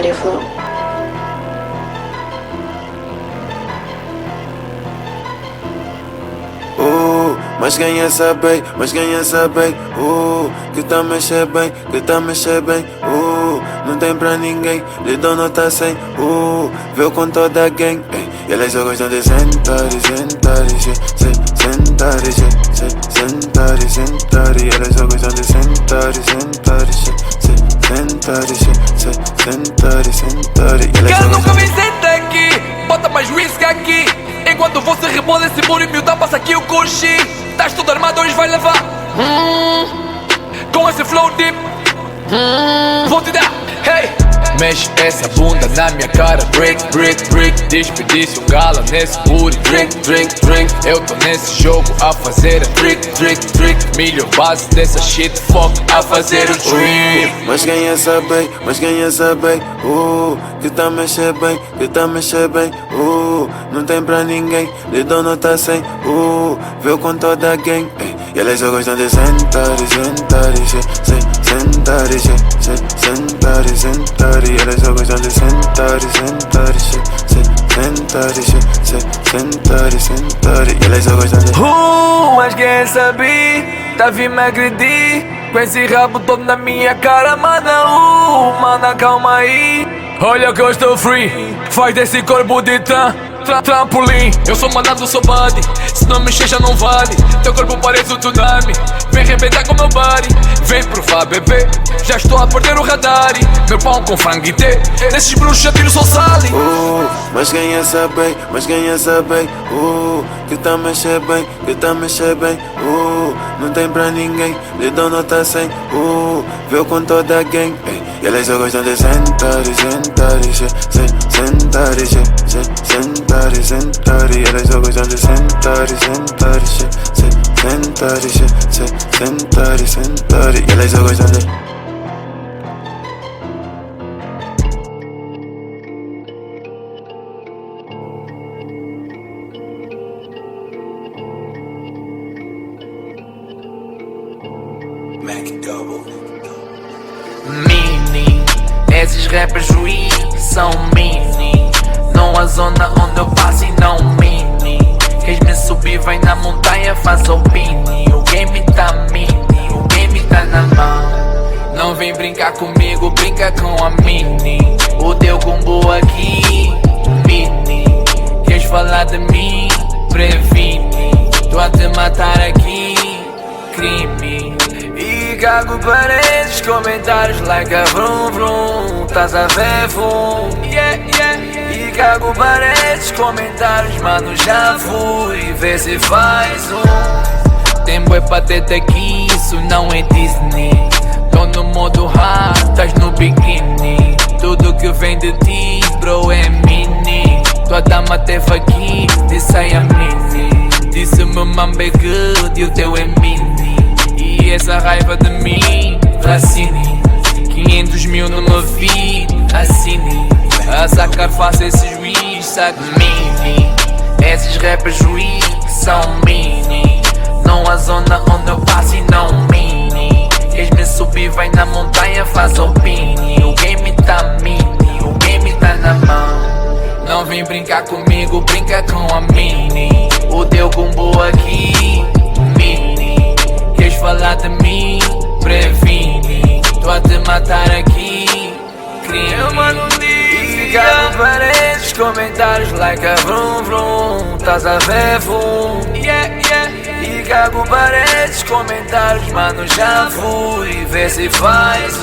Audio Flow. Mas ganha saber, que tá mexer bem, não tem pra ninguém, lhe dou nota 100, veio com toda a gang, e elas só gostam de sentar, e elas só gostam de sentar, e elas Quero nunca me senta aqui, bota mais whisky aqui. Enquanto você rebola esse muro e miúda, passa aqui o coxi. Estás tudo armado, hoje vai levar com esse flow deep, vou te dar, hey. Mexe essa bunda na minha cara, break, desperdício gala nesse booty, drink. Eu tô nesse jogo a fazer a trick. Milho base dessa shit, fuck, a fazer o trip. Mas ganha saber, que tá mexer bem, não tem pra ninguém, lhe dou nota 100, veio com toda a gang, e elas só gostam de sentar, e elas só gostam de sentar, e elas só gostam de Mas quem saber, tá vindo me agredir com esse rabo todo na minha cara, mana, calma aí. Olha que eu estou free, faz desse corpo de trampolim. Eu sou manado, sou buddy, se não mexer já não vale. Teu corpo parece um tsunami, vem arrebentar com meu body. Vem provar, bebê, já estou a perder o radar. Meu pão com frango e tê, nesses bruxos já tiro só sali. Mas ganha saber, que tá mexer bem, não tem pra ninguém, lhe dou nota 100, veio com toda a gang, e elas só gostam de sentar, e elas só gostam de sentar, e elas só gostam de Mini, esses rappers ruins são mini. Não a zona onde eu passo e não mini. Queres me subir, vai na montanha, faz o pini. O game tá mini, o game tá na mão. Não vem brincar comigo, brinca com a mini. O teu combo aqui, mini. Queres falar de mim, previne. Tô a te matar aqui, crime. E cago paredes, comentários like a vrum vrum. Tás a ver vum, E cago paredes, comentários, mano, já fui. Vê se faz Tem bué pateta aqui, isso não é Disney. Tô no modo hard, tás no biquíni. Tudo que vem de ti, bro, é mini. Tua dama teve aqui, disse I am mini. Disse-me mambe good e o teu é mini. E essa raiva de mim, vacine. 500 mil numa vida, assine. A sacar fácil esses wins, sabe mini. Esses rappers ruins são mini. Não a zona onde eu passo e não mini. Queres me subir, vai na montanha, faz o pini. O game tá mini, o game tá na mão. Não vem brincar comigo, brinca com a mini. O teu combo aqui, mini. Queres falar de mim, previne. Tô a te matar aqui, crime. Eu mando e cago paredes, comentários like a vrum vrum. Tás a ver vum, E cago paredes, comentários, mano, já fui. Vê se faz